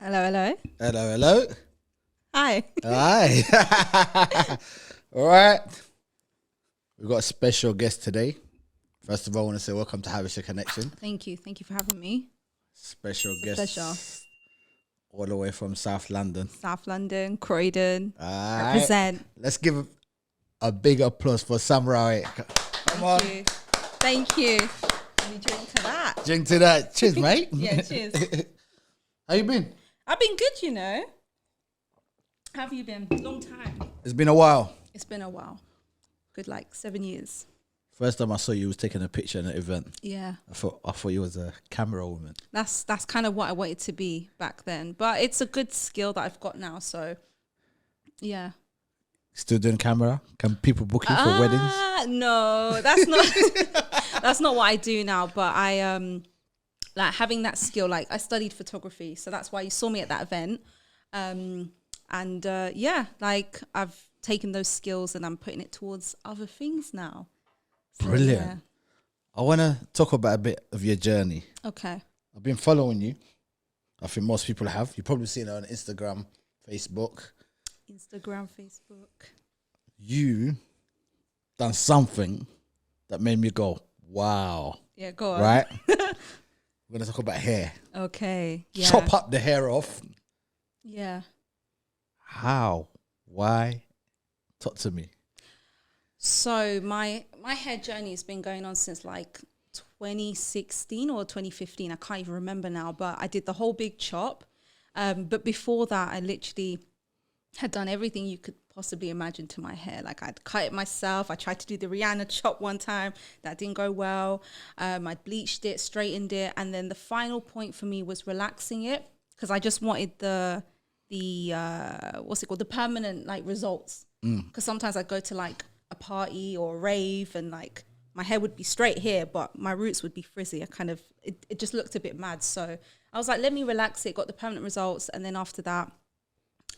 Hello, hello. Hello, hello. Hi. Hi. All right. We've got a special guest today. First of all, I want to say welcome to Habesha Connection. Thank you. Thank you for having me. Special It's a guest pleasure. all the way from South London. South London, Croydon. All right. Represent. Let's give a big applause for Samrawit. Come on. Thank you. Thank you. Let me drink to that. Drink to that. Cheers, mate. Yeah, cheers. How you been? I've been good, you know. How have you been? Long time. It's been a while. It's been a while. Good, like 7 years. First time I saw you was taking a picture at an event. Yeah. I thought you was a camera woman. That's kind of what I wanted to be back then. But it's a good skill that I've got now, so yeah. Still doing camera? Can people book you for weddings? No, that's not that's not what I do now. But I like having that skill. Like I studied photography, so that's why you saw me at that event. Yeah, like I've taken those skills and I'm putting it towards other things now. So, Brilliant. yeah. I want to talk about a bit of your journey. Okay. I've been following you. I think most people have. You've probably seen it on Instagram, Facebook. Instagram, Facebook. You done something that made me go, wow. Yeah, go on. Right? We're going to talk about hair. Okay. Yeah. Chop up the hair off. Yeah. How? Why? Talk to me. So my hair journey has been going on since like 2016 or 2015. I can't even remember now, but I did the whole big chop. But before that, I literally had done everything you could possibly imagine to my hair. Like I'd cut it myself. I tried to do the Rihanna chop one time. That didn't go well. I bleached it, straightened it. And then the final point for me was relaxing it because I just wanted the what's it called? The permanent like results. Because sometimes I'd go to like a party or a rave and like my hair would be straight here, but my roots would be frizzy. It just looked a bit mad. So I was like, let me relax it, got the permanent results. And then after that,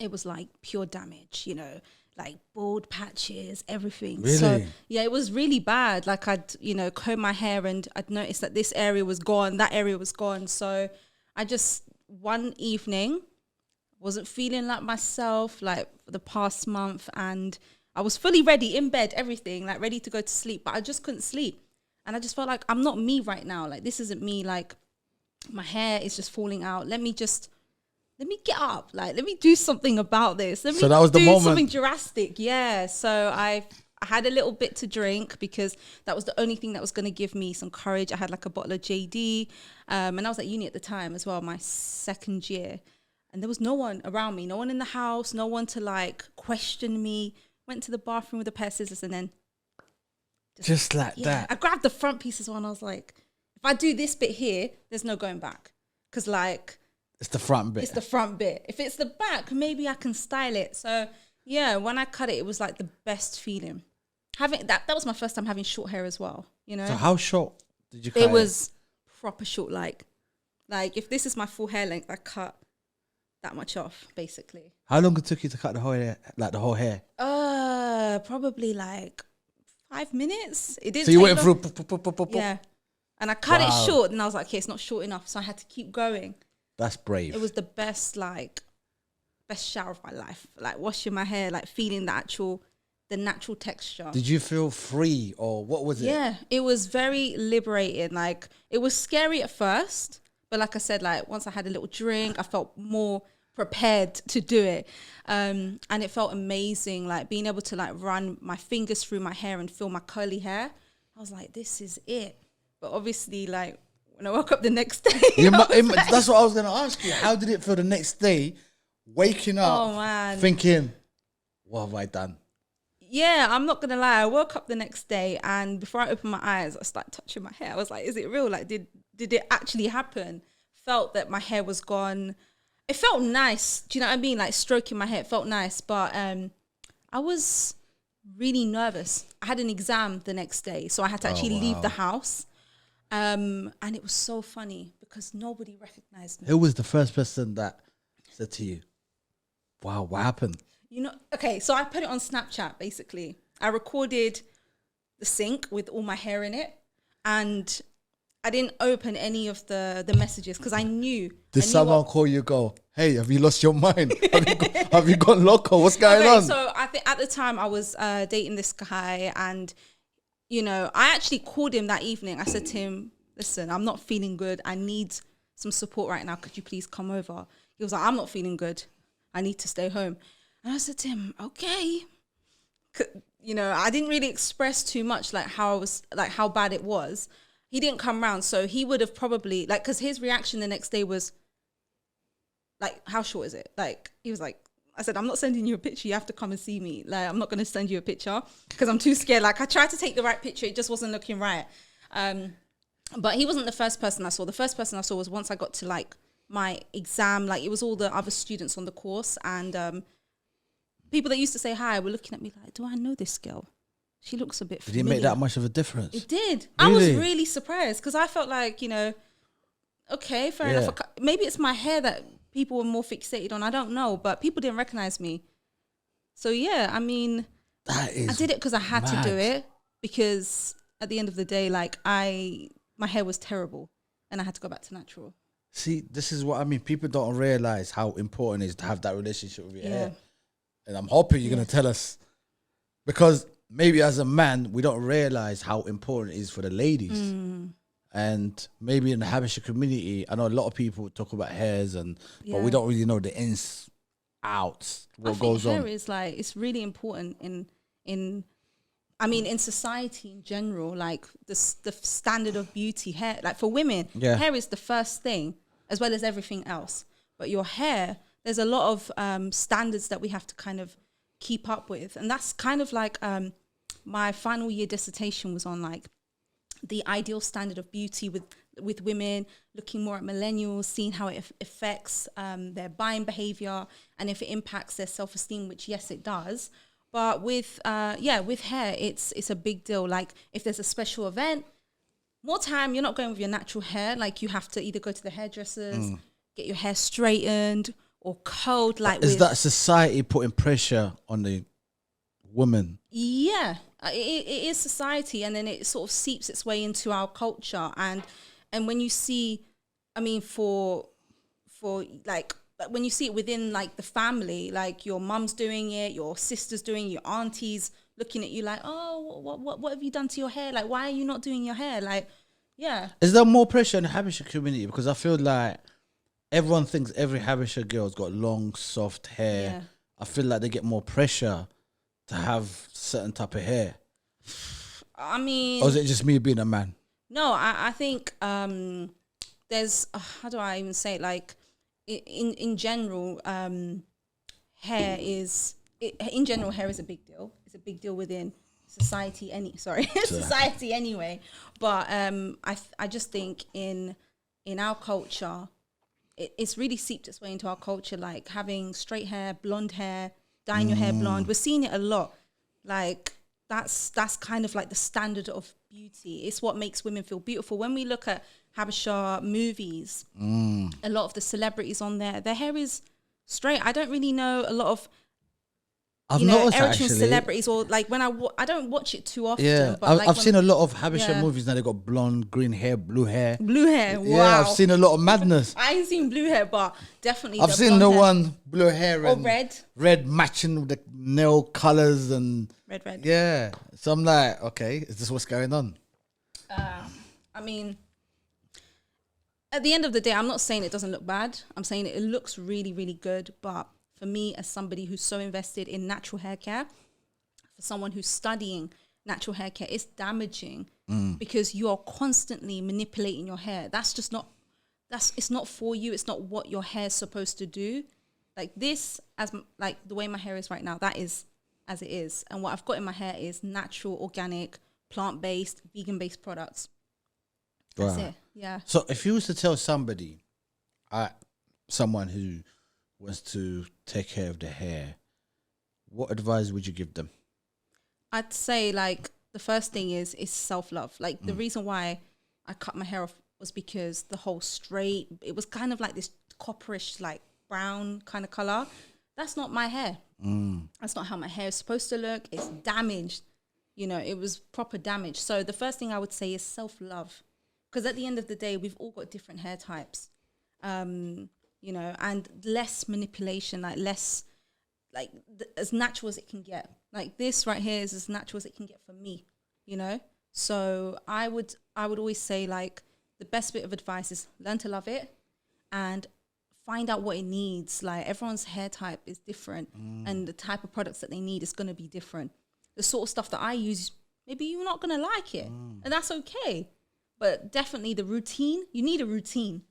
it was like pure damage, you know, like bald patches, everything. Really? So yeah, it was really bad. Like I'd, comb my hair and I'd noticed that this area was gone, that area was gone. So I just, one evening, wasn't feeling like myself like for the past month, and I was fully ready in bed, everything, like ready to go to sleep, but I just couldn't sleep. And I just felt like I'm not me right now. Like this isn't me. Like my hair is just falling out. Let me get up. Like, let me do something about this. Let me So that was the do moment. something drastic. Yeah. So I had a little bit to drink because that was the only thing that was going to give me some courage. I had like a bottle of JD. And I was at uni at the time as well, my second year. And there was no one around me, no one in the house, no one to like question me. Went to the bathroom with a pair of scissors and then Just like that. I grabbed the front piece as well and I was like, if I do this bit here, there's no going back. Because like, It's the front bit. it's the front bit. If it's the back, maybe I can style it. So yeah, when I cut it, it was like the best feeling. Having that was my first time having short hair as well, you know? So how short did you cut It was proper short, like if this is my full hair length, I cut that much off, basically. How long it took you to cut the whole hair? Like the whole hair? Probably like 5 minutes. It didn't So you take went long. through. Yeah. And I cut Wow. it short and I was like, okay, it's not short enough. So I had to keep going. That's brave. It was the best shower of my life. Like washing my hair, like feeling the natural texture. Did you feel free or what was it? Yeah, it was very liberating. Like it was scary at first, but like I said, like once I had a little drink, I felt more prepared to do it. And it felt amazing, like being able to like run my fingers through my hair and feel my curly hair. I was like, this is it. But obviously, like when I woke up the next day, That's what I was going to ask you. How did it feel the next day, waking up, oh man, thinking, what have I done? yeah, I'm not gonna lie. I woke up the next day and before I opened my eyes, I started touching my hair. I was like, is it real? Like, did it actually happen? Felt that my hair was gone. It felt nice. Do you know what I mean? Like stroking my hair, it felt nice. But I was really nervous. I had an exam the next day, so I had to actually leave the house. And it was so funny because nobody recognized me. Who was the first person that said to you, wow, what happened? Okay, so I put it on Snapchat, basically. I recorded the sink with all my hair in it. And I didn't open any of the messages because I knew. Did someone call you? Go, hey, have you lost your mind? have you gone loco? What's going on? So I think at the time I was dating this guy, and you know, I actually called him that evening. I said to him, "Listen, I'm not feeling good. I need some support right now. Could you please come over?" He was like, "I'm not feeling good. I need to stay home." And I said to him, "Okay." You know, I didn't really express too much like how bad it was. He didn't come round, so he would have probably like, because his reaction the next day was like, "How short is it?" Like, he was like, I said, "I'm not sending you a picture. You have to come and see me. Like, I'm not going to send you a picture because I'm too scared." Like, I tried to take the right picture. It just wasn't looking right. But he wasn't the first person I saw. The first person I saw was once I got to like my exam. Like, it was all the other students on the course, and people that used to say hi were looking at me like, "Do I know this girl? She looks a bit familiar." Did it make that much of a difference? It did. Really? I was really surprised because I felt like, you know, okay, fair enough. Maybe it's my hair that people were more fixated on. I don't know, but people didn't recognize me. So yeah, I mean, I did it because I had to do it, because at the end of the day, like my hair was terrible and I had to go back to natural. See, this is what I mean. People don't realize how important it is to have that relationship with your hair. And I'm hoping you're going to tell us, because maybe as a man, we don't realize how important it is for the ladies. And maybe in the Habesha community, I know a lot of people talk about hairs, but we don't really know the ins, outs, what goes on. Hair is like, it's really important in society in general, like the standard of beauty. Hair, like for women, hair is the first thing as well as everything else. But your hair, there's a lot of standards that we have to kind of keep up with. And that's kind of like my final year dissertation was on like the ideal standard of beauty with women, looking more at millennials, seeing how it affects their buying behavior and if it impacts their self-esteem, which yes, it does. But with hair, it's a big deal. Like if there's a special event, more time, you're not going with your natural hair. Like you have to either go to the hairdressers, get your hair straightened or curled. Like, is that society putting pressure on the woman? Yeah, it is society, and then it sort of seeps its way into our culture. And when you see, I mean, for like when you see it within like the family, like your mum's doing it, your sister's doing it, your aunties looking at you like, "Oh, what have you done to your hair? Like, why are you not doing your hair?" Like, yeah. Is there more pressure in the Habesha community? Because I feel like everyone thinks every Habesha girl's got long, soft hair. Yeah. I feel like they get more pressure to have certain type of hair. I mean, or is it just me being a man? No, I think there's how do I even say it? Like in general, hair is a big deal. It's a big deal within society. Society anyway. But I just think in our culture, it's really seeped its way into our culture. Like having straight hair, blonde hair, dyeing your hair blonde. We're seeing it a lot. Like that's kind of like the standard of beauty. It's what makes women feel beautiful. When we look at Habesha movies, a lot of the celebrities on there, their hair is straight. I don't really know a lot of Eritrean celebrities, or like when I don't watch it too often. Yeah, but I've seen a lot of Habesha movies now. They got blonde, green hair, blue hair. Blue hair, wow. Yeah, I've seen a lot of madness. I ain't seen blue hair, but definitely I've seen the one blue hair or red. Red matching with the nail colours and red. Yeah, so I'm like, okay, is this what's going on? I mean, at the end of the day, I'm not saying it doesn't look bad. I'm saying it looks really, really good, but for me, as somebody who's so invested in natural hair care, for someone who's studying natural hair care, it's damaging because you are constantly manipulating your hair. It's not for you. It's not what your hair is supposed to do. Like this, like the way my hair is right now, that is as it is. And what I've got in my hair is natural, organic, plant-based, vegan-based products. That's it. Yeah. So if you was to tell somebody, someone who wants to take care of their hair, what advice would you give them? I'd say like the first thing is self-love. Like the reason why I cut my hair off was because the whole straight, it was kind of like this copperish, like brown kind of color. That's not my hair. That's not how my hair is supposed to look. It's damaged. It was proper damage. So the first thing I would say is self-love. Because at the end of the day, we've all got different hair types, you know, and less manipulation, like less, like as natural as it can get. Like this right here is as natural as it can get for me, you know. So I would always say, like, the best bit of advice is learn to love it and find out what it needs. Like, everyone's hair type is different, and the type of products that they need is going to be different. The sort of stuff that I use, maybe you're not going to like it, and that's okay. But definitely the routine, you need a routine.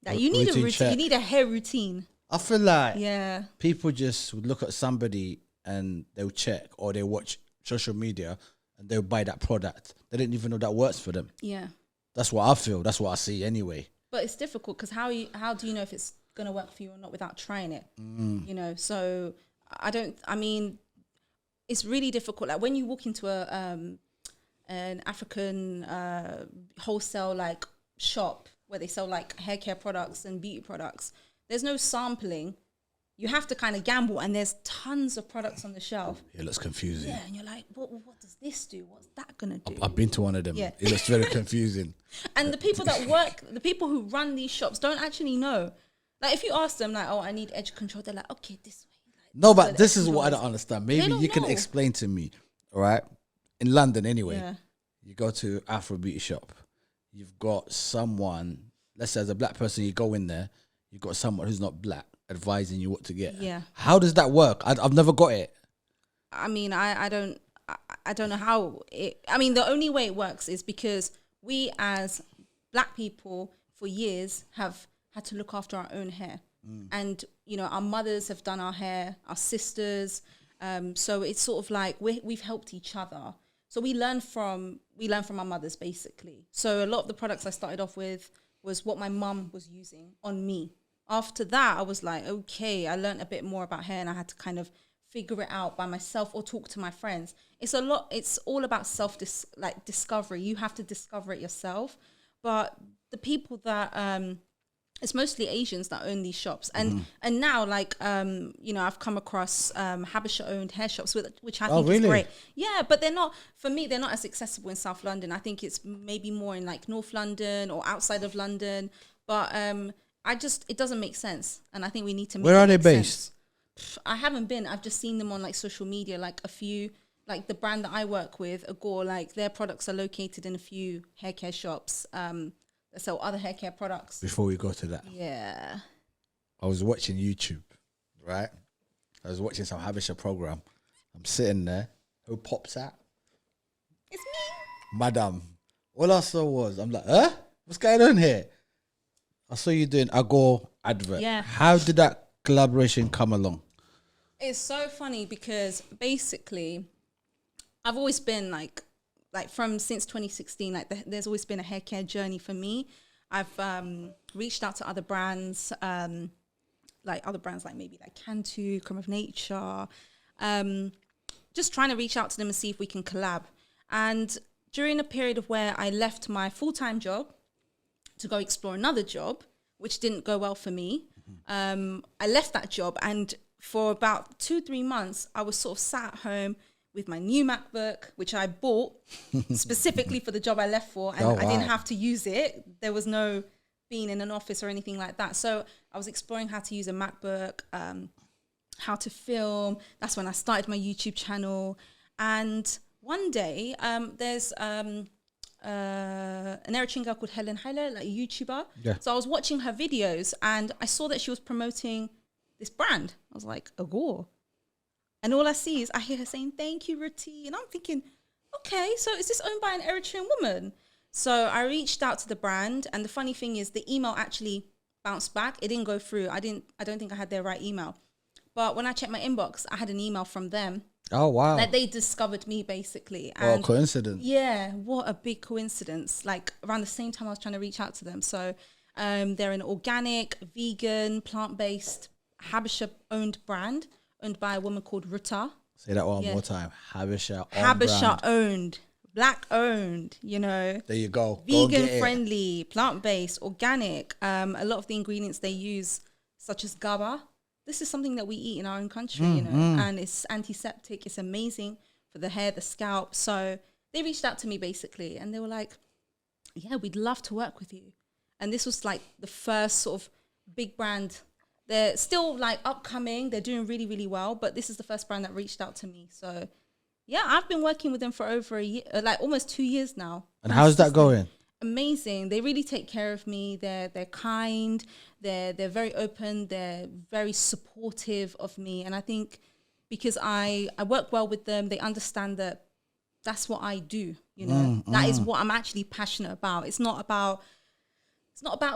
Like, you need a routine. Check. You need a hair routine. I feel like Yeah. people just would look at somebody and they'll check, or they watch social media and they'll buy that product. They didn't even know that works for them. Yeah. That's what I feel. That's what I see anyway. But it's difficult because how do you know if it's going to work for you or not without trying it? You know, so I mean, it's really difficult. Like, when you walk into an African wholesale like shop where they sell like hair care products and beauty products, there's no sampling. You have to kind of gamble, and there's tons of products on the shelf. It looks confusing. Yeah, and you're like, what does this do? What's that gonna do? I've been to one of them. Yeah. It looks very confusing. And the people that work, the people who run these shops don't actually know. Like, if you ask them, like, oh, I need edge control, they're like, okay, this way. Like, No, but this is what I don't understand. Maybe don't you can know. explain to me, all right? In London, anyway, Yeah. you go to Afro beauty shop. You've got someone, let's say as a black person, you go in there, you've got someone who's not black advising you what to get. Yeah. How does that work? I've never got it. I mean, I don't know how it. I mean, the only way it works is because we as black people for years have had to look after our own hair, and you know, our mothers have done our hair, our sisters. So it's sort of like we've helped each other. So we learn from our mothers, basically. So a lot of the products I started off with was what my mum was using on me. After that, I was like, okay, I learned a bit more about hair, and I had to kind of figure it out by myself or talk to my friends. It's all about discovery. You have to discover it yourself. But the people that it's mostly Asians that own these shops, and now, like, you know, I've come across Habesha owned hair shops which I think is great. Yeah, but they're not, for me, they're not as accessible in South London. I think it's maybe more in like North London or outside of London. But it doesn't make sense, and I think we need to. Where are they based? I haven't been. I've just seen them on like social media, like a few, like the brand that I work with, Agor, like their products are located in a few hair care shops that sell other hair care products. Before we go to that, Yeah. I was watching YouTube, right? I was watching some Habesha program. I'm sitting there. Who pops out? It's me. Madam. All I saw was, I'm like, huh? What's going on here? I saw you doing Agor advert. Yeah. How did that collaboration come along? It's so funny because basically I've always been like since 2016, like there's always been a hair care journey for me. I've reached out to other brands, like maybe like Cantu, Creme of Nature, just trying to reach out to them and see if we can collab. And during a period of where I left my full-time job to go explore another job, which didn't go well for me, I left that job, and for about 2-3 months, I was sort of sat at home with my new MacBook, which I bought specifically for the job I left for, and I didn't have to use it. There was no being in an office or anything like that. So I was exploring how to use a MacBook, how to film. That's when I started my YouTube channel. And one day, there's an Eritrean girl called Helen Haile, like a YouTuber. Yeah. So I was watching her videos, and I saw that she was promoting this brand. I was like, Agor. And all I see is I hear her saying, "Thank you, Ruti." And I'm thinking, okay, so is this owned by an Eritrean woman? So I reached out to the brand, and the funny thing is the email actually bounced back. It didn't go through. I don't think I had their right email. But when I checked my inbox, I had an email from them. Oh, wow. Like, they discovered me, basically. And coincidence. Yeah, what a big coincidence. Like, around the same time I was trying to reach out to them. So they're an organic, vegan, plant-based, Habesha-owned brand, owned by a woman called Ruta. Say that one more time. Habesha owned, black owned, you know. There you go. Vegan friendly, plant-based, organic. A lot of the ingredients they use, such as GABA. This is something that we eat in our own country, you know, and it's antiseptic. It's amazing for the hair, the scalp. So they reached out to me, basically, and they were like, yeah, we'd love to work with you. And this was like the first sort of big brand. They're still like upcoming. They're doing really, really well. But this is the first brand that reached out to me. So yeah, I've been working with them for over a year, like almost 2 years now. And how's that going? Amazing. They really take care of me. They're kind. They're very open. They're very supportive of me. And I think because I work well with them, they understand that that's what I do. You know, that is what I'm actually passionate about. It's not about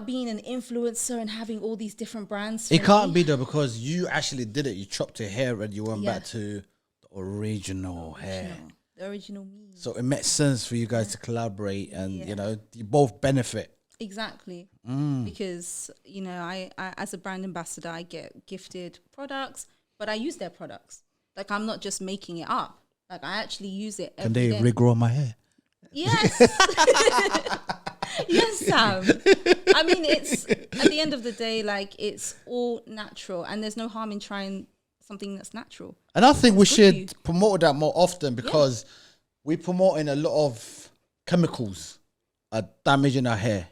being an influencer and having all these different brands. It can't be though, because you actually did it. You chopped your hair and you went back to the original hair. The original me. So it makes sense for you guys to collaborate and, you know, you both benefit. Exactly. Because, you know, I as a brand ambassador, I get gifted products, but I use their products. Like, I'm not just making it up. Like, I actually use it every day. Can they regrow my hair? Yes. Yes, Sam. I mean, it's at the end of the day, like, it's all natural and there's no harm in trying something that's natural. And I think we should promote that more often, because we're promoting a lot of chemicals are damaging our hair.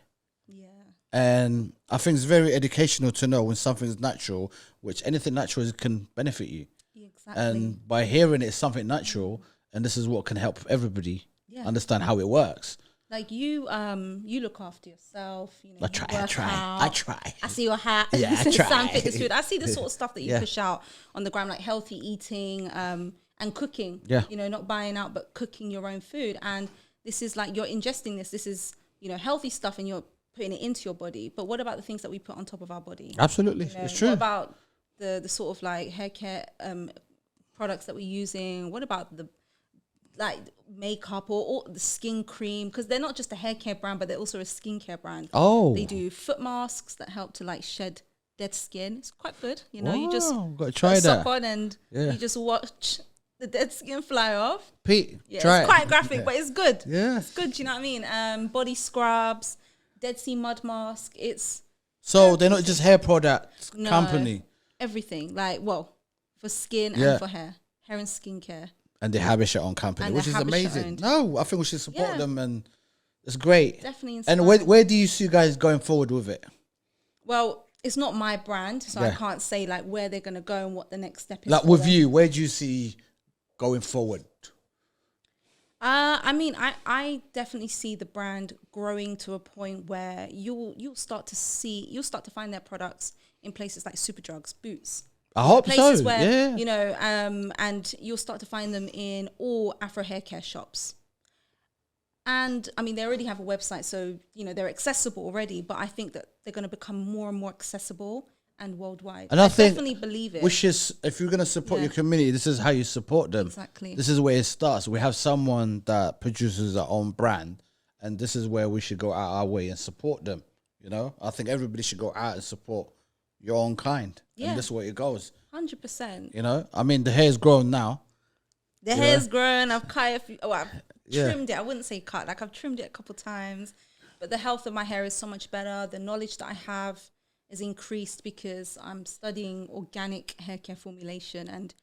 Yeah. And I think it's very educational to know when something's natural, which anything natural can benefit you. Exactly. And by hearing it's something natural, and this is what can help everybody understand how it works. Like you look after yourself. You know, I try. I see your hat. Yeah, I try. Sam Fitness Food. I see the sort of stuff that you push out on the gram, like healthy eating, and cooking. Yeah. You know, not buying out, but cooking your own food. And this is like, you're ingesting this. This is, you know, healthy stuff, and you're putting it into your body. But what about the things that we put on top of our body? Absolutely, You know, it's true. What about the sort of like hair care products that we're using? What about the like makeup or the skin cream? Because they're not just a hair care brand, but they're also a skincare brand. Oh, They do foot masks that help to like shed dead skin. It's quite good. You know, you just got to try put a that. sock on and you just watch the dead skin fly off. Pete, Yeah, try it's quite graphic, but it's good. Yeah. It's good, you know what I mean? Body scrubs, Dead Sea mud mask. It's So they're not just hair product No. company. everything. Like, well, for skin and for hair and skincare. And they Habesha own company, And which they're is Habesha amazing. owned. No, I think we should support Yeah. them, and it's great. Definitely And inspiring. where do you see you guys going forward with it? Well, it's not my brand, so I Yeah. can't say like where they're gonna go and what the next step is. Like for with them. you, where do you see going forward? I mean, I definitely see the brand growing to a point where you'll start to find their products in places like Superdrugs, Boots. I hope Places so. where, Yeah. you know, and you'll start to find them in all Afro hair care shops. And I mean, they already have a website, so, you know, they're accessible already, but I think that they're going to become more and more accessible and worldwide. And I think definitely believe it. Which is, if you're going to support your community, this is how you support them. Exactly. This is where it starts. We have someone that produces our own brand, and this is where we should go out our way and support them. You know, I think everybody should go out and support your own kind. Yeah. And this is where it goes. 100%. You know, I mean, the hair's grown now. The hair's grown. I've cut a few. Oh, I've Yeah. trimmed it. I wouldn't say cut. Like, I've trimmed it a couple times. But the health of my hair is so much better. The knowledge that I have is increased because I'm studying organic hair care formulation. And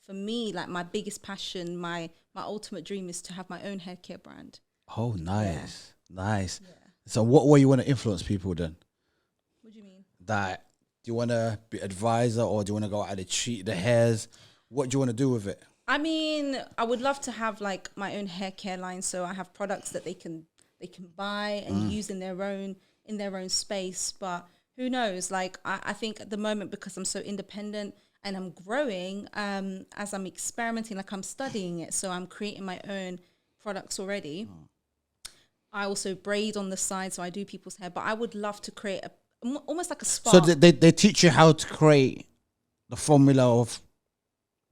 for me, like, my biggest passion, my ultimate dream is to have my own hair care brand. Oh, nice. Nice. Yeah. So what way you want to influence people then? What do you mean? That, do you want to be advisor, or do you want to go out and treat the hairs? What do you want to do with it? I mean, I would love to have like my own hair care line, so I have products that they can buy and use in their own space. But who knows? Like, I think at the moment, because I'm so independent and I'm growing, as I'm experimenting, like I'm studying it, so I'm creating my own products already. I also braid on the side, so I do people's hair. But I would love to create almost like a spa. So they teach you how to create the formula of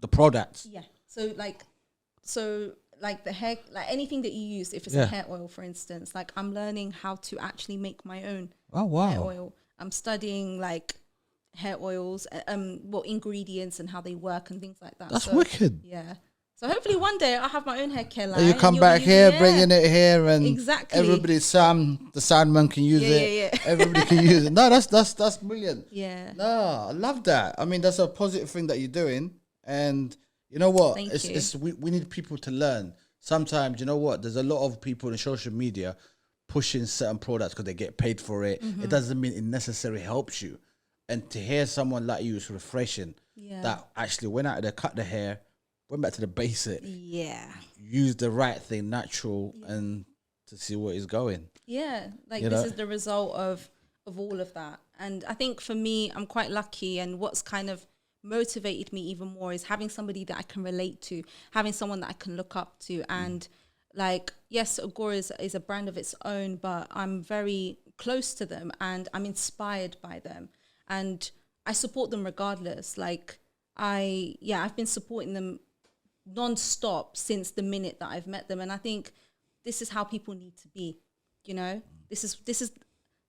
the products. Yeah. So like the hair, like anything that you use, if it's a hair oil, for instance, like I'm learning how to actually make my own hair oil. I'm studying like hair oils, ingredients and how they work and things like that. That's wicked. Yeah. So hopefully one day I'll have my own hair care line. And you come back here, bringing it here, and exactly. everybody, the Sandman can use it. Yeah. Everybody can use it. No, that's brilliant. Yeah. No, I love that. I mean, that's a positive thing that you're doing, and you know what? Thank you. We need people to learn. Sometimes, you know what? There's a lot of people in social media pushing certain products because they get paid for it. It doesn't mean it necessarily helps you. And to hear someone like you is refreshing. Yeah. That actually went out there, cut the hair, went back to the basic. Yeah. Use the right thing, natural, and to see where it's going. Yeah. Like You this know? is the result of all of that. And I think for me, I'm quite lucky. And what's kind of motivated me even more is having somebody that I can relate to, having someone that I can look up to. And like, yes, Agor is a brand of its own, but I'm very close to them and I'm inspired by them. And I support them regardless. Like I've been supporting them non-stop since the minute that I've met them. And I think this is how people need to be, you know? This is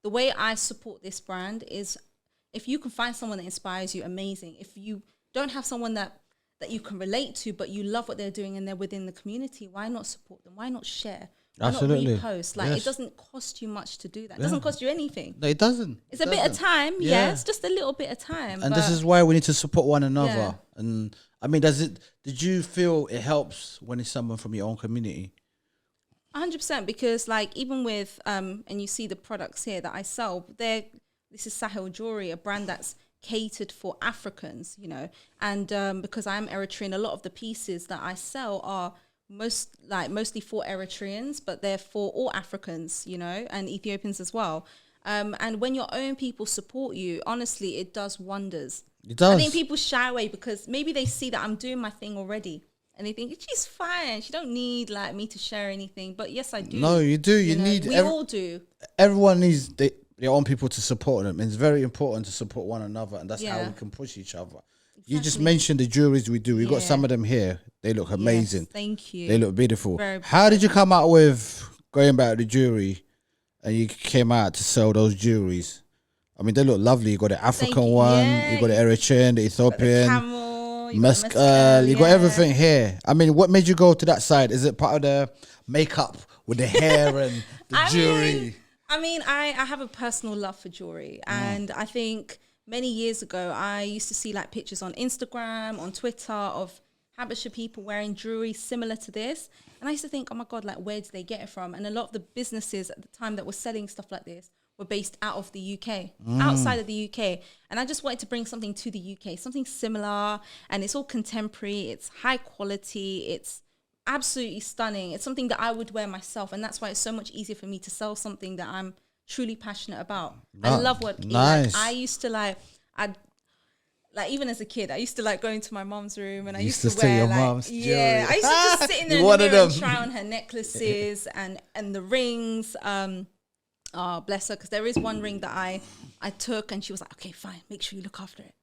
the way I support this brand is if you can find someone that inspires you, amazing. If you don't have someone that you can relate to, but you love what they're doing and they're within the community, why not support them? Why not share? Why Absolutely. not repost? Like, Yes. it doesn't cost you much to do that. It doesn't cost you anything. No, it doesn't. It's a bit of time, Yeah. yes, just a little bit of time. And but this is why we need to support one another. Yeah. And I mean, did you feel it helps when it's someone from your own community? 100%, because like even with and you see the products here that I sell, this is Sahel Jewelry, a brand that's catered for Africans, you know, and because I'm Eritrean, a lot of the pieces that I sell are mostly for Eritreans, but they're for all Africans, you know, and Ethiopians as well. And when your own people support you, honestly, it does wonders. It does. I think people shy away because maybe they see that I'm doing my thing already. And they think, she's fine. She don't need like me to share anything. But yes, I do. No, you do. You know, need. we all do. Everyone needs their own people to support them. It's very important to support one another, and that's how we can push each other. You just mentioned the jewelries we do. We got some of them here. They look amazing. Yes, thank you. They look beautiful. Very How did you come out with going back to the jewelry, and you came out to sell those jewelries? I mean, they look lovely. You got the African one. Yeah. You got the Eritrean, the Ethiopian. Camel. Mescal, you got everything here. I mean, what made you go to that side? Is it part of the makeup with the hair and the jewelry? I have a personal love for jewelry, and I think many years ago I used to see like pictures on Instagram, on Twitter of Habesha people wearing jewelry similar to this, and I used to think, oh my God, like where did they get it from? And a lot of the businesses at the time that were selling stuff like this were based out of the UK, outside of the UK. And I just wanted to bring something to the UK, something similar. And it's all contemporary. It's high quality. It's absolutely stunning. It's something that I would wear myself. And that's why it's so much easier for me to sell something that I'm truly passionate about. I love what nice. I used to even as a kid, I used to like go into my mom's room and I used to steal wear your like, mom's yeah, jewelry. I used to just sit in there in One the of mirror and them. try on her necklaces and the rings. Oh, bless her, because there is one ring that I took and she was like, okay, fine, make sure you look after it.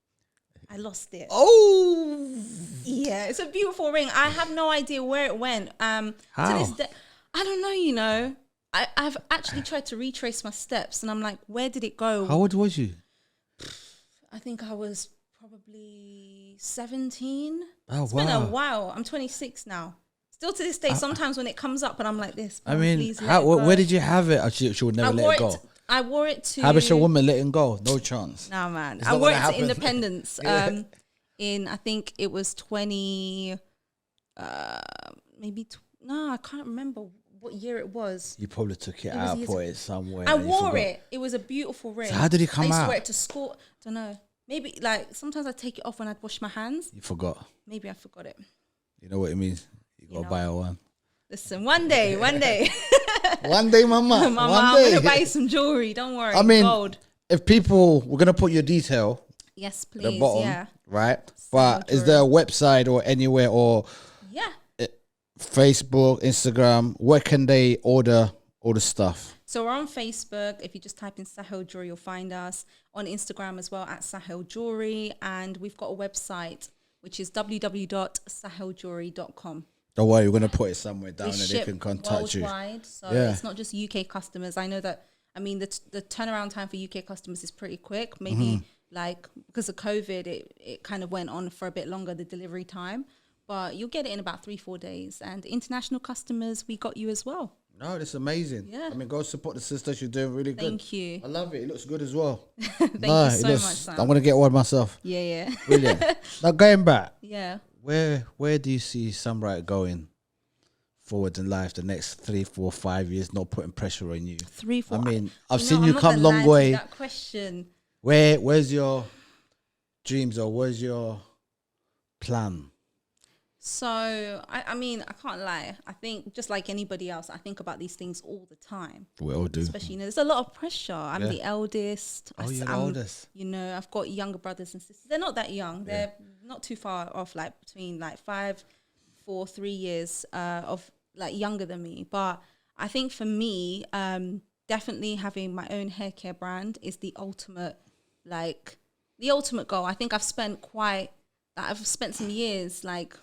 I lost it. Oh, yeah, it's a beautiful ring. I have no idea where it went. How? To this day, I don't know, you know. I've actually tried to retrace my steps and I'm like, where did it go? how old was you? I think I was probably 17. Oh, It's been a while. I'm 26 now. Still to this day, sometimes when it comes up and I'm like this. I mean, please let it go. where did you have it? Oh, she would never let it go. I wore it to... Habesha woman letting go, no chance. Nah, man. It's I not wore gonna it to happen. Independence Yeah. in, I think it was 20... I can't remember what year it was. You probably took it was out, years put it somewhere. I and you wore forgot. it. It was a beautiful ring. So how did it come I used out? to wear it to school. Don't know. Maybe like sometimes I take it off when I'd wash my hands. You forgot. Maybe I forgot it. You know what it means. You gotta buy her one. Listen, one day. One day, mama. Mama, one I'm day. gonna buy you some jewelry. Don't worry. I mean, gold. if people, we're gonna put your detail Yes, at the please. bottom, Yeah. right? But is there a website or anywhere or Yeah. Facebook, Instagram? Where can they order all the stuff? So we're on Facebook. If you just type in Sahel Jewelry, you'll find us. On Instagram as well at Sahel Jewelry. And we've got a website, which is www.saheljewelry.com. Don't worry, we're gonna put it somewhere down We and they ship can contact you. worldwide, so Yeah. it's not just UK customers. I know that. I mean, the turnaround time for UK customers is pretty quick. Maybe like because of COVID, it kind of went on for a bit longer, the delivery time. But you'll get it in about 3-4 days. And international customers, we got you as well. No, that's amazing. Yeah. I mean, go support the sisters. You're doing really good. Thank you. I love it. It looks good as well. Thank you so much, Sam. I'm gonna get one myself. Yeah. Brilliant. Now going back, Yeah. where do you see Samrawit going forward in life, the next 3, 4, 5 years, not putting pressure on you? 3, 4. I mean, I've you seen know, you I'm not come gonna long lie to you, way. That question. Where's your dreams, or where's your plan? So, I mean, I can't lie. I think just like anybody else, I think about these things all the time. We all do. Especially, you know, there's a lot of pressure. I'm the eldest. Oh, you're the oldest. You know, I've got younger brothers and sisters. They're not that young. They're not too far off, like between like 5, 4, 3 years of like younger than me. But I think for me, definitely having my own hair care brand is the ultimate goal. I think I've spent some years like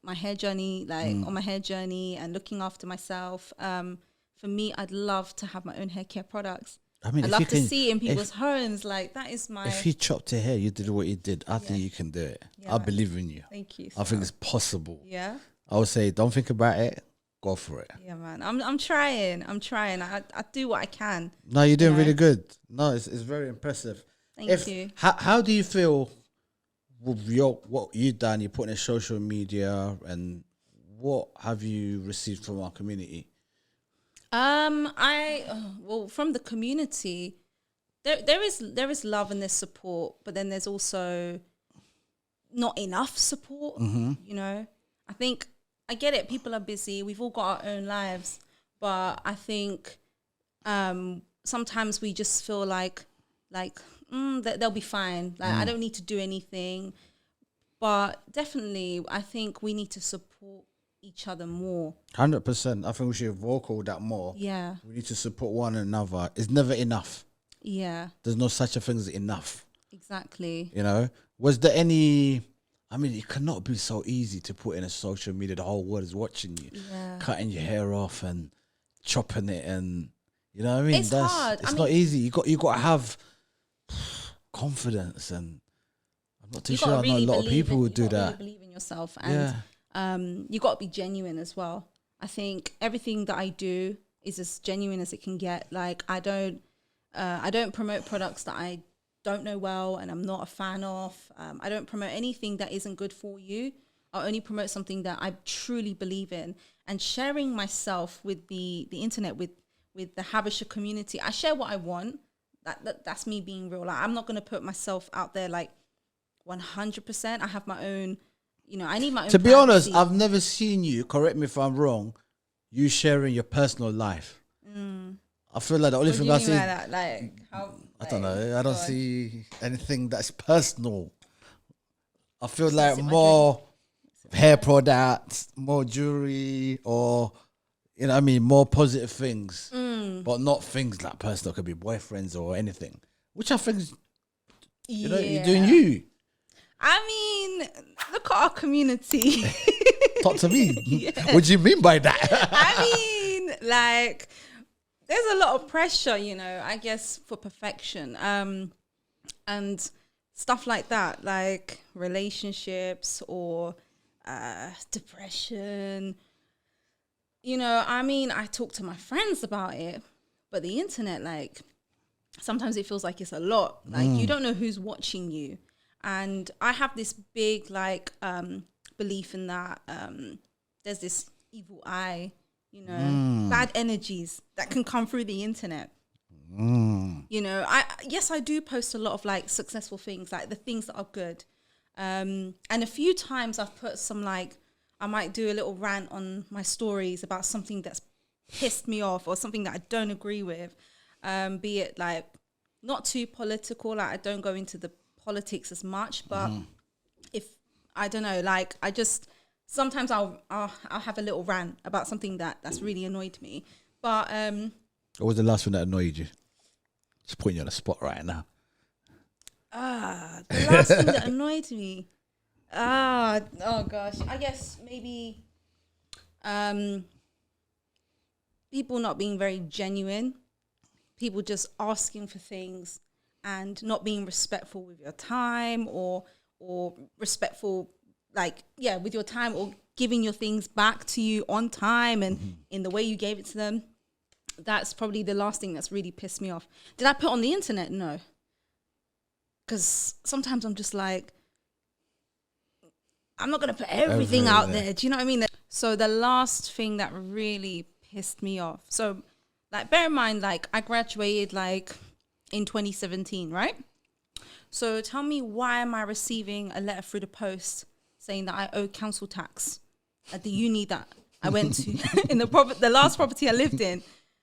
my hair journey, on my hair journey and looking after myself. For me, I'd love to have my own hair care products. I mean, I'd love to see it in people's homes. Like, that is my... If you chopped your hair, you did what you did, I think you can do it. Yeah, I believe in you. Thank you. I think it's possible. Yeah? I would say, don't think about it. Go for it. Yeah, man. I'm trying. I do what I can. No, you're doing really good. No, it's very impressive. Thank you. How do you feel with what you've done? You're putting in social media, and what have you received from our community? Well, from the community, there is love and there's support, but then there's also not enough support. You know, I think I get it. People are busy. We've all got our own lives, but I think sometimes we just feel like that they'll be fine. Like, I don't need to do anything. But definitely, I think we need to support each other more. 100%. I think we should vocal that more. Yeah. We need to support one another. It's never enough. Yeah. There's no such a thing as enough. Exactly. You know? Was there any... I mean, it cannot be so easy to put in a social media. The whole world is watching you. Yeah. Cutting your hair off and chopping it, and... You know what I mean? It's hard. It's not easy. You got to have confidence, and I'm not too sure. I know a lot of people would do that. Really believe in yourself, and you got to be genuine as well. I think everything that I do is as genuine as it can get. Like, I don't promote products that I don't know well and I'm not a fan of. I don't promote anything that isn't good for you. I only promote something that I truly believe in. And sharing myself with the internet, with the Habesha community, I share what I want. That's me being real. Like, I'm not going to put myself out there like 100%. I have my own, you know, I need my own. To be honest, I've never seen you, correct me if I'm wrong, you sharing your personal life. I feel like the only thing I see... Like, how, I don't know. I don't see anything that's personal. I feel like more hair products, more jewelry, or... You know what I mean? More positive things. But not things like personal. It could be boyfriends or anything. Which I think is, you know, you're doing you. I mean, look at our community. Talk to me. What do you mean by that? I mean, like, there's a lot of pressure, you know, I guess, for perfection. And stuff like that, like relationships or depression. You know, I mean, I talk to my friends about it, but the internet, like, sometimes it feels like it's a lot. Like, you don't know who's watching you. And I have this big, like, belief in that there's this evil eye, you know, bad energies that can come through the internet. You know, I do post a lot of, like, successful things, like the things that are good. And a few times I've put some, like, I might do a little rant on my stories about something that's pissed me off or something that I don't agree with, be it like not too political, like I don't go into the politics as much, but if I don't know, like I just sometimes I'll have a little rant about something that's really annoyed me. But what was the last one that annoyed you? Just putting you on the spot right now. The last thing that annoyed me. Oh gosh. I guess maybe people not being very genuine, people just asking for things and not being respectful with your time or respectful, like, yeah, with your time, or giving your things back to you on time and in the way you gave it to them. That's probably the last thing that's really pissed me off. Did I put on the internet? No. Because sometimes I'm just like, I'm not going to put everything out there. Do you know what I mean? So the last thing that really pissed me off. So like, bear in mind, like I graduated like in 2017, right? So tell me, why am I receiving a letter through the post saying that I owe council tax at the uni that I went to in the last property I lived in?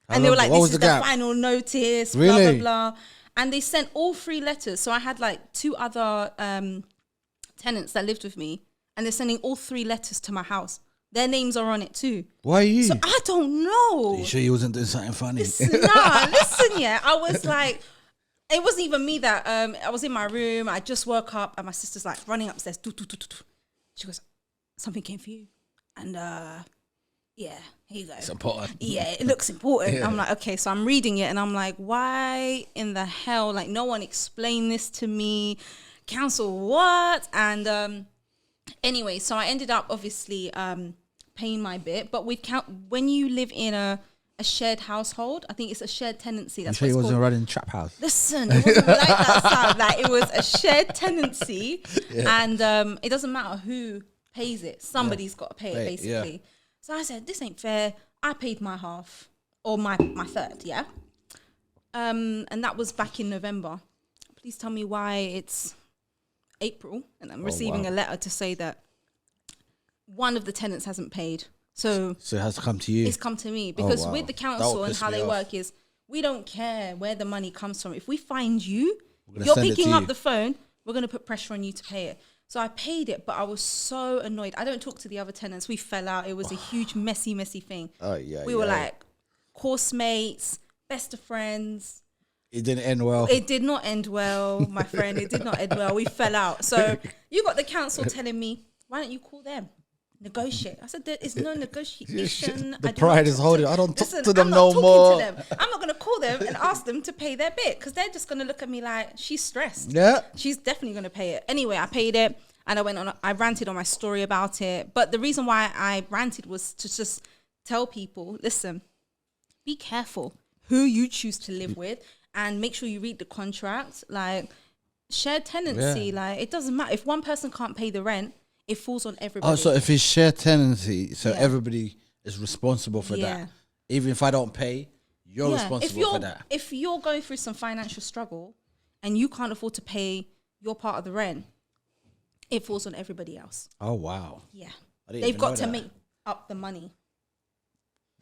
And they were like, this is the final notice, blah, blah, blah. And they sent all 3 letters. So I had like 2 other tenants that lived with me, and they're sending all 3 letters to my house. Their names are on it too. Why are you? So I don't know. Are you sure you wasn't doing something funny? Listen, yeah. I was like, it wasn't even me that, I was in my room. I just woke up and my sister's like running upstairs. She goes, something came for you. And yeah, here you go. It's important. Yeah, it looks important. Yeah. I'm like, okay, so I'm reading it and I'm like, why in the hell? Like, no one explained this to me. Council what? And anyway, so I ended up obviously paying my bit. But when you live in a shared household, I think it's a shared tenancy. That's you sure you wasn't running trap house? Listen, it wasn't like that, Sam. Like, it was a shared tenancy, and it doesn't matter who pays it. Somebody's got to pay it, basically. Yeah. So I said, this ain't fair. I paid my half, or my third, yeah? And that was back in November. Please tell me why it's April, and I'm receiving a letter to say that one of the tenants hasn't paid. So it has come to you? It's come to me. Because with the council and how they work is, we don't care where the money comes from. If we find you, you're picking up the phone, we're going to put pressure on you to pay it. So I paid it, but I was so annoyed. I don't talk to the other tenants. We fell out. It was a huge, messy thing. Oh, yeah. We were like course mates, best of friends. It didn't end well. It did not end well, my friend. It did not end well. We fell out. So you got the council telling me, why don't you call them? Negotiate. I said, there is no negotiation. The pride is holding. I don't talk to them no more. I'm not going to call them and ask them to pay their bit, because they're just going to look at me like, she's stressed. Yeah. She's definitely going to pay it. Anyway, I paid it, and I ranted on my story about it. But the reason why I ranted was to just tell people, listen, be careful who you choose to live with, and make sure you read the contract. Like, shared tenancy, like, it doesn't matter. If one person can't pay the rent, it falls on everybody. Oh, so if it's shared tenancy, so everybody is responsible for that. Even if I don't pay, you're responsible for that. If you're going through some financial struggle and you can't afford to pay your part of the rent, it falls on everybody else. Oh, wow. Yeah. They've got to make up the money.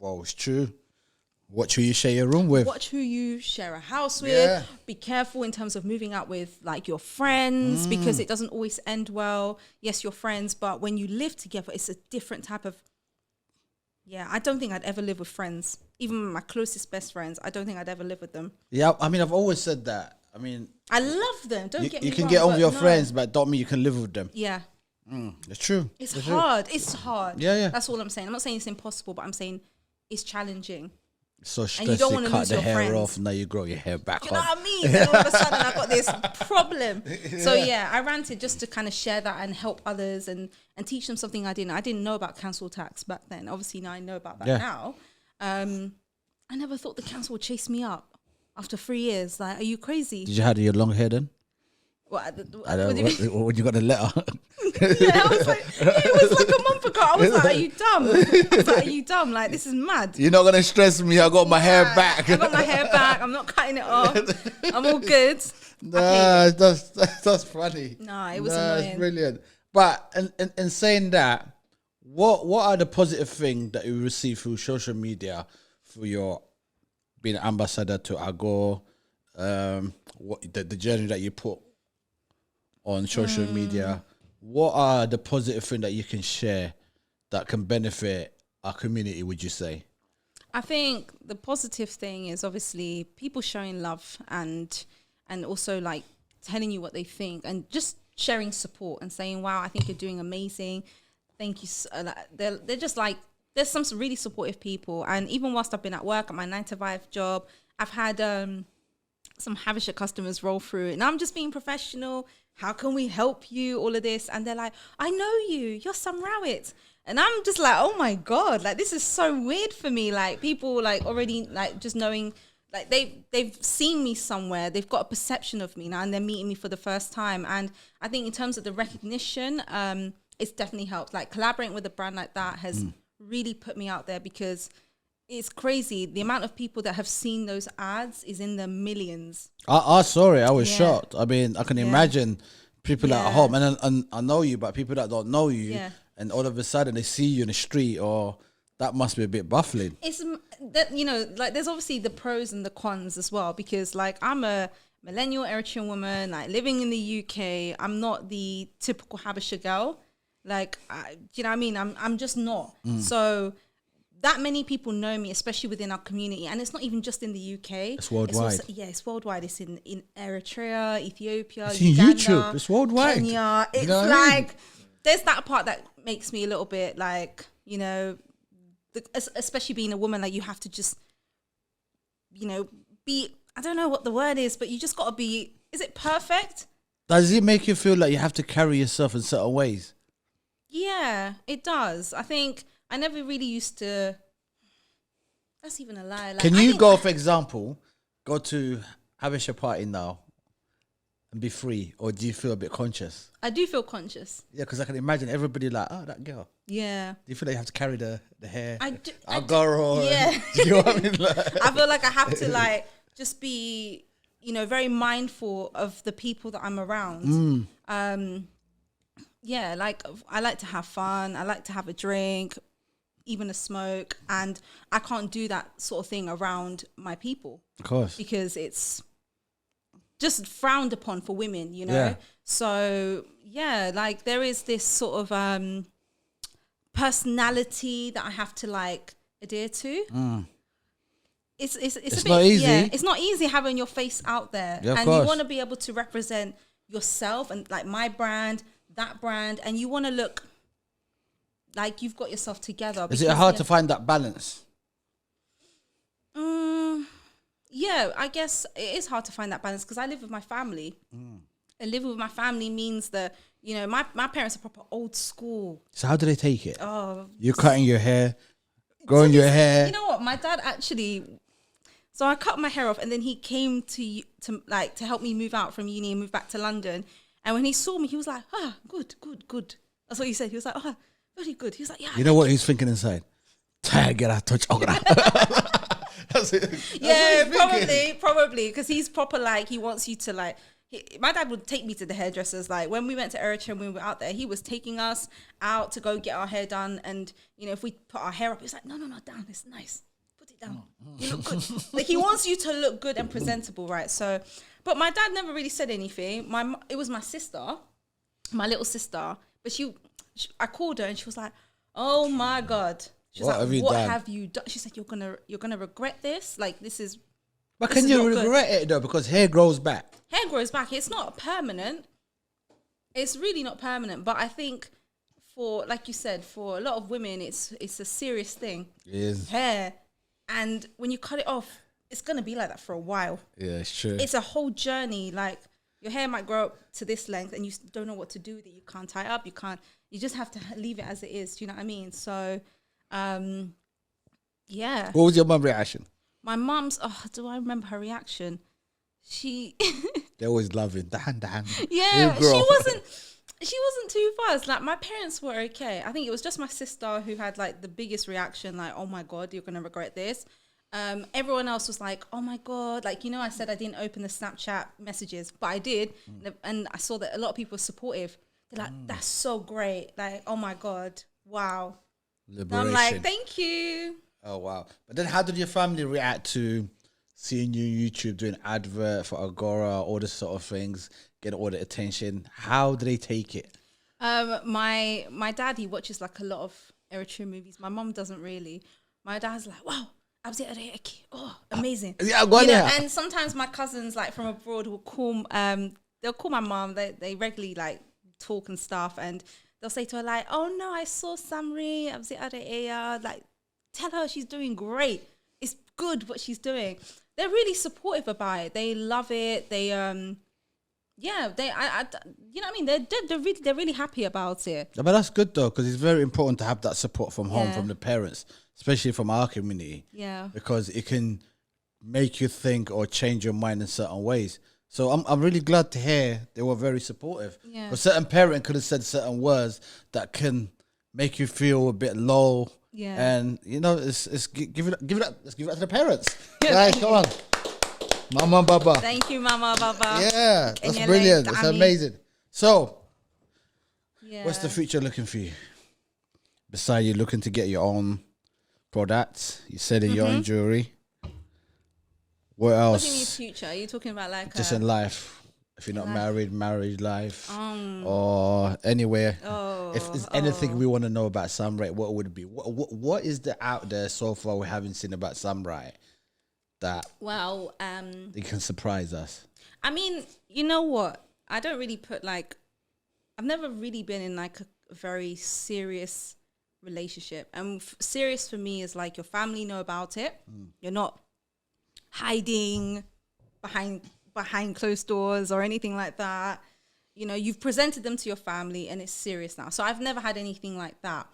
Well, it's true. Watch who you share your room with. Watch who you share a house with. Yeah. Be careful in terms of moving out with like your friends, because it doesn't always end well. Yes, you're friends, but when you live together, it's a different type of... Yeah, I don't think I'd ever live with friends. Even my closest best friends, I don't think I'd ever live with them. Yeah, I mean, I've always said that. I mean... I love them, don't get me wrong. You can get on with your friends, but don't mean you can live with them. Yeah. It's true. It's hard. It's hard. Yeah. That's all I'm saying. I'm not saying it's impossible, but I'm saying it's challenging. So stressed, you cut the hair off, now you grow your hair back on. You know what I mean? And all of a sudden I got this problem. So yeah, I ranted just to kind of share that and help others and teach them something I didn't know about council tax back then. Obviously now I know about that now. I never thought the council would chase me up after 3 years. Like, are you crazy? Did you have your long hair then? What when you got the letter. Yeah, I was like, it was like a month ago. I was like, are you dumb? I was like, are you dumb? Like, this is mad. You're not going to stress me. I got my hair back. I got my hair back. I'm not cutting it off. I'm all good. Nah, that's funny. Nah, it was annoying. It's brilliant. But in saying that, what are the positive things that you receive through social media for your being an ambassador to Agor, what the journey that you put on social media? What are the positive things that you can share that can benefit our community, would you say? I think the positive thing is obviously people showing love and also like telling you what they think and just sharing support and saying, wow, I think you're doing amazing. Thank you. They're just like, there's some really supportive people. And even whilst I've been at work at my 9-to-5 job, I've had some Habesha customers roll through and I'm just being professional. How can we help you? All of this. And they're like, I know you. You're Samrawit. And I'm just like, oh my God, like this is so weird for me. Like people like already like just knowing, like they've seen me somewhere. They've got a perception of me now and they're meeting me for the first time. And I think in terms of the recognition, it's definitely helped. Like collaborating with a brand like that has really put me out there because it's crazy. The amount of people that have seen those ads is in the millions. I saw it. I was shocked. I mean, I can imagine people at home, and I know you, but people that don't know you, and all of a sudden they see you in the street, or that must be a bit baffling. It's that, you know, like there's obviously the pros and the cons as well, because like I'm a millennial Eritrean woman, like living in the UK. I'm not the typical Habesha girl. Like, you know what I mean? I'm just not. So that many people know me, especially within our community. And it's not even just in the UK. It's worldwide. It's worldwide. It's in Eritrea, Ethiopia, it's Uganda, in YouTube. It's worldwide. Kenya. It's like, there's that part that makes me a little bit like, you know, especially being a woman, like you have to just, you know, be, I don't know what the word is, but you just got to be, is it perfect? Does it make you feel like you have to carry yourself in certain ways? Yeah, it does. I think I never really used to. That's even a lie. Like, Can you go, for example, go to Habesha party now and be free, or do you feel a bit conscious? I do feel conscious. Yeah, because I can imagine everybody like, oh, that girl. Yeah. Do you feel like you have to carry the hair? I do. Agor. Yeah. Do you know what I mean? Like, I feel like I have to like just be, you know, very mindful of the people that I'm around. Yeah, like I like to have fun. I like to have a drink, even a smoke, and I can't do that sort of thing around my people. Of course. Because it's just frowned upon for women, you know? Yeah. So, yeah, like there is this sort of personality that I have to like adhere to. It's a bit, not easy. Yeah, it's not easy having your face out there. Yeah, of and course. You want to be able to represent yourself and like my brand, that brand, and you want to look like you've got yourself together. Is it hard to find that balance? Yeah, I guess it is hard to find that balance because I live with my family. And living with my family means that, you know, my parents are proper old school. So how do they take it? Oh, You're cutting your hair, growing your hair. You know what? My dad actually. So I cut my hair off, and then he came to help me move out from uni and move back to London. And when he saw me, he was like, "Ah, good. That's what he said. He was like, "Oh, very good." He was like, "Yeah." You know what he's thinking inside? Get a touch. That's it. Yeah, probably, because he's proper like he wants you to like. My dad would take me to the hairdressers. Like when we went to Eritrea and we were out there, he was taking us out to go get our hair done. And you know, if we put our hair up, he's like, "No, down. It's nice. Put it down. You look good." Like he wants you to look good and presentable, right? So, but my dad never really said anything. It was my sister, my little sister. But I called her and she was like, "Oh my God." She was What have you done? She said, you're gonna regret this. Like this is. But can you regret it though? Because hair grows back. Hair grows back. It's not permanent. It's really not permanent. But I think for, like you said, for a lot of women, it's a serious thing. It is. Hair. And when you cut it off, it's gonna be like that for a while. Yeah, it's true. It's a whole journey. Like your hair might grow up to this length and you don't know what to do with it. You can't tie it up. You just have to leave it as it is. Do you know what I mean? So, yeah. What was your mum's reaction? My mum's, do I remember her reaction? They're always loving. Dahan. Yeah, she wasn't too fast. Like my parents were okay. I think it was just my sister who had like the biggest reaction, like, "Oh my God, you're gonna regret this." Everyone else was like, "Oh my God," like, you know, I said I didn't open the Snapchat messages, but I did, and I saw that a lot of people were supportive. They're like, "That's so great!" Like, "Oh my God, wow." Liberation. I'm like, "Thank you." Oh wow! But then, how did your family react to seeing you on YouTube doing advert for Agora, all this sort of things, getting all the attention? How do they take it? My dad, he watches like a lot of Eritrean movies. My mom doesn't really. My dad's like, "Wow, Samrawit AKA, oh, amazing." Yeah, go on, you know, yeah. and sometimes my cousins like from abroad will call. They'll call my mom. They regularly like talk and stuff, and they'll say to her like, "Oh no, I saw Samrawit AKA, like." Tell her she's doing great. It's good what she's doing. They're really supportive about it. They love it. They, you know what I mean? They're really happy about it. But that's good though, because it's very important to have that support from home, from the parents, especially from our community. Yeah. Because it can make you think or change your mind in certain ways. So I'm really glad to hear they were very supportive. Yeah. A certain parent could have said certain words that can make you feel a bit low Yeah. And give it up. Let's give it up to the parents. Guys, come on, Mama, Baba. Thank you, Mama, Baba. Yeah, that's brilliant. That's amazing. So, what's the future looking for you? Besides you looking to get your own products, you selling your own jewelry. What else? What do you mean future? Are you talking about like just in life? If you're not married, marriage life, or anywhere. If there's anything we want to know about Samrawit, what would it be? What is the out there so far we haven't seen about Samrawit that they can surprise us? I mean, you know what? I don't really put like, I've never really been in like a very serious relationship. And serious for me is like your family know about it. You're not hiding behind closed doors or anything like that. You know, you've presented them to your family and it's serious now. So I've never had anything like that.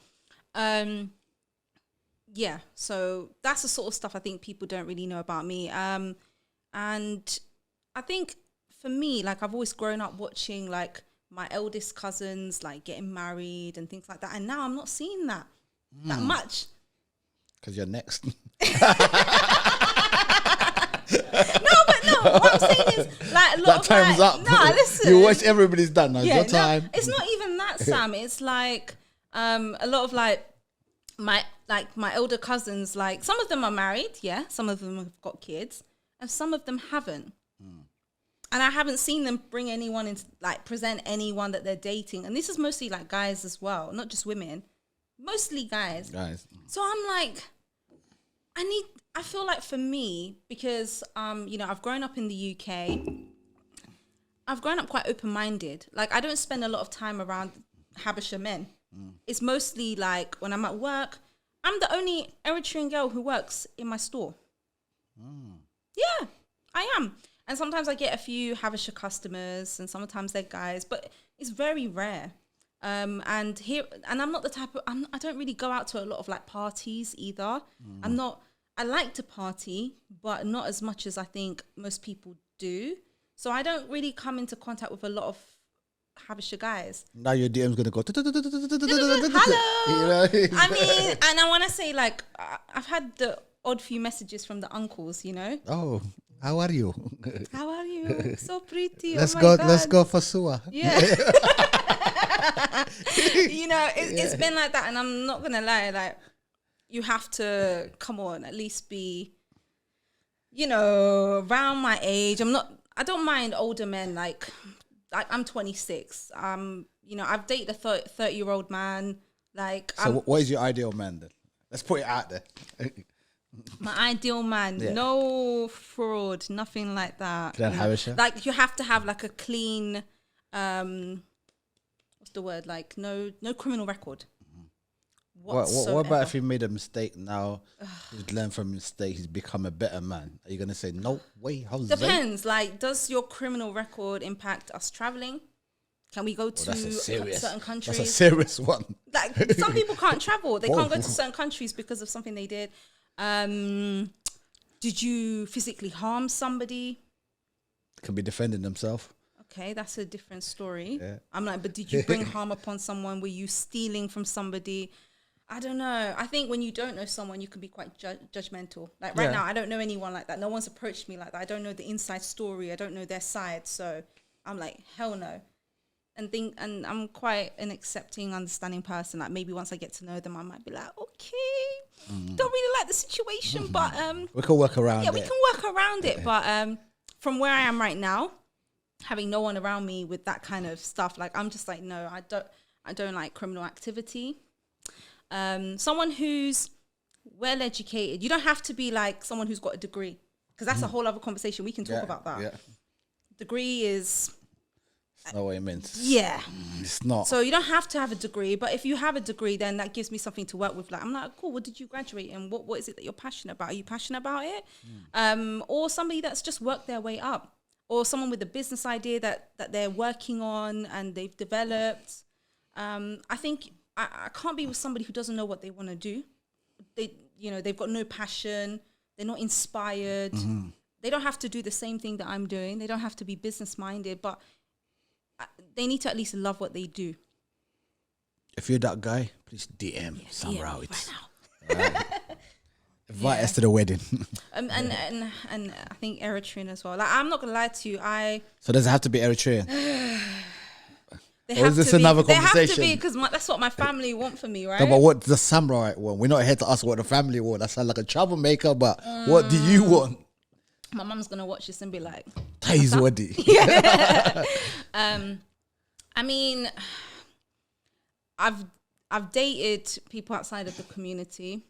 Yeah, so that's the sort of stuff I think people don't really know about me. And I think for me, like I've always grown up watching like my eldest cousins like getting married and things like that. And now I'm not seeing that much. Because you're next. No, what I'm saying is like a lot that of time's like, up. No, listen. You watch everybody's done now. Your time. It's not even that, Sam. It's like a lot of like my elder cousins, like some of them are married, some of them have got kids, and some of them haven't. And I haven't seen them bring anyone into like present anyone that they're dating. And this is mostly like guys as well, not just women. Mostly guys. So I'm like, I feel like for me, because I've grown up in the UK, I've grown up quite open-minded. Like I don't spend a lot of time around Habesha men. It's mostly like when I'm at work, I'm the only Eritrean girl who works in my store. Yeah, I am. And sometimes I get a few Habesha customers and sometimes they're guys, but it's very rare. And I'm not the type of, I don't really go out to a lot of like parties either. I like to party, but not as much as I think most people do. So I don't really come into contact with a lot of Habesha guys. Now your DM's going to go. Hello. I mean, and I want to say like, I've had the odd few messages from the uncles, you know. Oh, how are you? How are you? So pretty. Let's go for Sua. Yeah. It's been like that, and I'm not gonna lie, like you have to come on, at least be, around my age. I don't mind older men, like I'm 26. I've dated a 30-year-old man. Like, so what is your ideal man then? Let's put it out there. My ideal man, no fraud, nothing like that. Like you have to have like a clean, what's the word? Like no criminal record. What about if he made a mistake now? He's learned from mistake. He's become a better man. Are you gonna say no way? Jose? Depends. Like, does your criminal record impact us traveling? Can we go to certain countries? That's a serious one. Like some people can't travel. They can't go to certain countries because of something they did. Did you physically harm somebody? Could be defending themselves. Okay, that's a different story. Yeah. I'm like, but did you bring harm upon someone? Were you stealing from somebody? I don't know. I think when you don't know someone, you can be quite judgmental. Like right now, I don't know anyone like that. No one's approached me like that. I don't know the inside story. I don't know their side. So I'm like, hell no. And I'm quite an accepting, understanding person. Like maybe once I get to know them, I might be like, okay, don't really like the situation, but we can work around it. Yeah, we can work around it. But from where I am right now, having no one around me with that kind of stuff, like I'm just like, no, I don't like criminal activity. Someone who's well educated. You don't have to be like someone who's got a degree, because that's a whole other conversation. We can talk about that. Yeah. Degree is. It's not what it means. Yeah. It's not. So you don't have to have a degree, but if you have a degree, then that gives me something to work with. Like I'm like, cool, what did you graduate in? What is it that you're passionate about? Are you passionate about it? Or somebody that's just worked their way up, or someone with a business idea that they're working on and they've developed. I think I can't be with somebody who doesn't know what they want to do. They've got no passion. They're not inspired. They don't have to do the same thing that I'm doing. They don't have to be business minded, but they need to at least love what they do. If you're that guy, please DM Samrawit. Right now. Invite us to the wedding. And I think Eritrean as well. Like, I'm not gonna lie to you. So does it have to be Eritrean? Or is this another They have to conversation? be because that's what my family want for me, right? No, but what the Samrawit want? We're not here to ask what the family want. That sounds like a troublemaker, but what do you want? My mum's gonna watch this and be like, Tai's wedding. I mean, I've dated people outside of the community,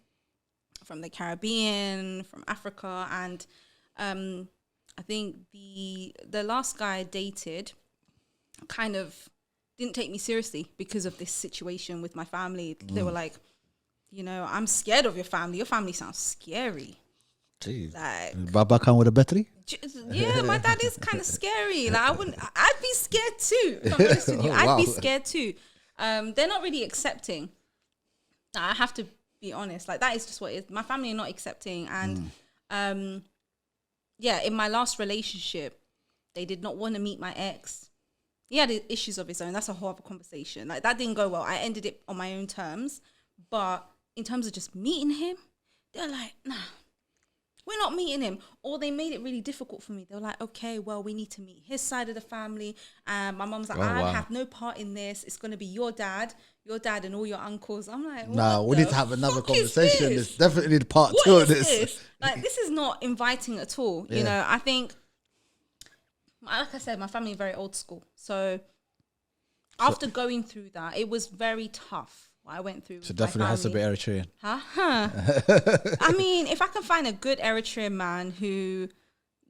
from the Caribbean, from Africa, and I think the last guy I dated kind of didn't take me seriously because of this situation with my family. They were like, you know, I'm scared of your family. Your family sounds scary. Jeez. Like, Baba come with a battery? yeah, my dad is kind of scary. Like, I'd be scared too. If I'm honest with you, I'd be scared too. They're not really accepting. I have to be honest. Like, that is just what it is. My family are not accepting. And yeah, in my last relationship, they did not want to meet my ex. He had issues of his own. That's a whole other conversation. Like, that didn't go well. I ended it on my own terms. But in terms of just meeting him, they're like, nah, we're not meeting him. Or they made it really difficult for me. They were like, okay, well, we need to meet his side of the family. And my mom's like, I have no part in this. It's going to be your dad and all your uncles. I'm like, no, we need to have another conversation. It's definitely part what 2 of is this. Like, this is not inviting at all. You know, I think, like I said, my family are very old school. So after going through that, it was very tough what I went through. So definitely has to be Eritrean. I mean, if I can find a good Eritrean man who,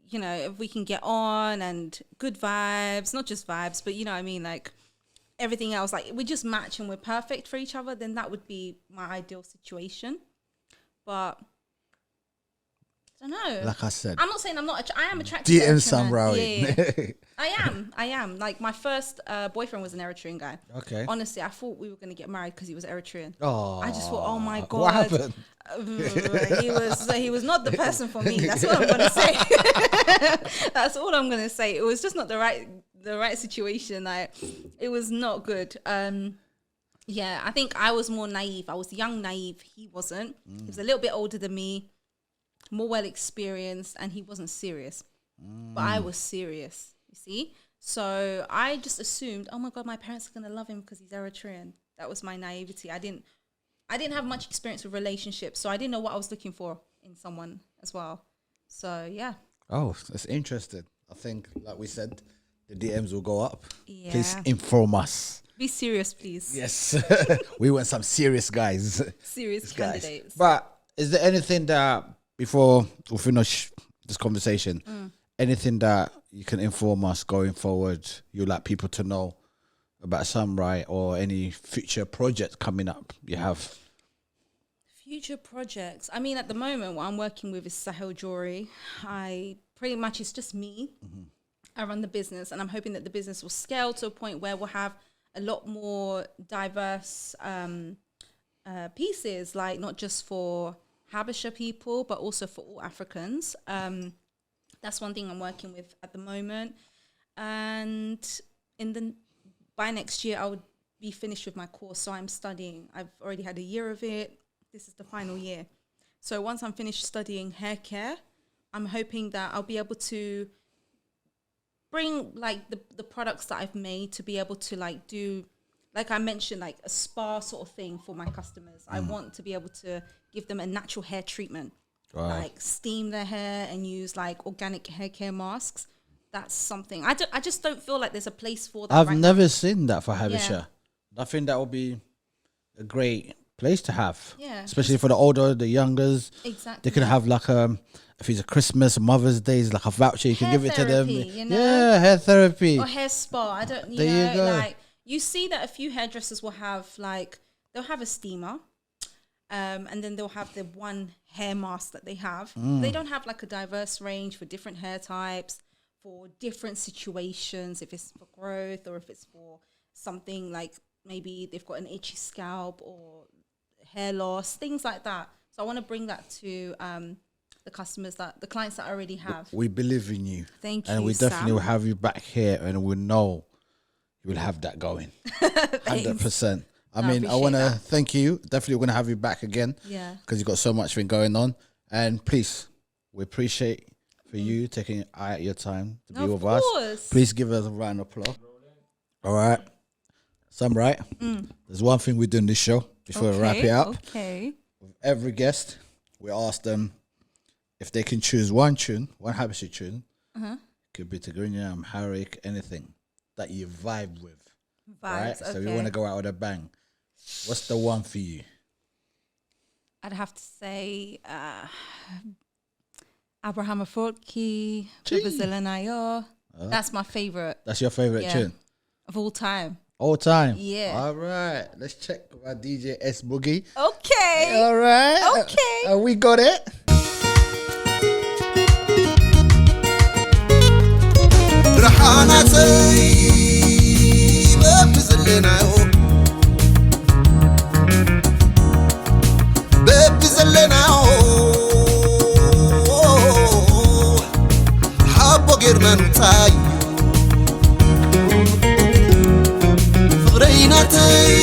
you know, if we can get on and good vibes, not just vibes, but you know what I mean, like everything else, like we just match and we're perfect for each other, then that would be my ideal situation. But I don't know. Like I said, I'm not saying I'm not. I am attracted to Eritrean Samrawit. Yeah. I am. Like, my first boyfriend was an Eritrean guy. Okay. Honestly, I thought we were going to get married because he was Eritrean. Oh. I just thought, oh my God. What happened? He was not the person for me. That's what I'm going to say. That's all I'm going to say. It was just not the right situation. Like, it was not good. Yeah, I think I was more naive. I was young, naive. He wasn't. He was a little bit older than me, more well experienced, and he wasn't serious. But I was serious, you see? So I just assumed, oh my God, my parents are gonna love him because he's Eritrean. That was my naivety. I didn't have much experience with relationships, so I didn't know what I was looking for in someone as well. So yeah. Oh, that's interesting. I think, like we said, the DMs will go up. Yeah. Please inform us. Be serious, please. Yes. We want some serious guys. Serious candidates. But is there anything that, before we finish this conversation, anything that you can inform us going forward, you'd like people to know about Samrawit, or any future projects coming up you have? Future projects. I mean, at the moment, what I'm working with is Sahel Jewelry. It's just me. I run the business, and I'm hoping that the business will scale to a point where we'll have a lot more diverse pieces, like not just for Habesha people, but also for all Africans. That's one thing I'm working with at the moment. And by next year, I would be finished with my course. So I'm studying. I've already had a year of it. This is the final year. So once I'm finished studying hair care, I'm hoping that I'll be able to bring like the products that I've made to be able to like do, like I mentioned, like a spa sort of thing for my customers. I want to be able to give them a natural hair treatment, like steam their hair and use like organic hair care masks. That's something. I just don't feel like there's a place for that. I've never seen that for Habesha. Yeah. I think that would be a great place to have. Yeah. Especially for the older, the youngers. Exactly. They can have like if it's a Christmas, Mother's Day, like a voucher, you can give it to them. You know? Yeah, hair therapy. Or hair spa. You go. Like, you see that a few hairdressers will have like, they'll have a steamer. And then they'll have the one hair mask that they have. They don't have like a diverse range for different hair types, for different situations, if it's for growth or if it's for something like maybe they've got an itchy scalp or hair loss, things like that. So I want to bring that to the clients that I already have. We believe in you. Thank you, and we definitely Sam. will have you back here, and we know you will have that going. 100%. I mean, I want to thank you. Definitely, we're going to have you back again. Yeah. Because you've got so much thing going on. And please, we appreciate for you taking out your time to be with us. Please give us a round of applause. All right. Samrawit, there's one thing we do in this show before we wrap it up. Okay. With every guest, we ask them if they can choose one Habesha tune. Could be Tigrinya, Amharic, anything that you vibe with. Right? So we want to go out with a bang. What's the one for you? I'd have to say Abraham Aforki, Agor. That's my favorite. That's your favorite tune? Of all time. All time? Yeah. All right. Let's check with our DJ S Boogie. Okay. All right. Okay. We got it. Freinatay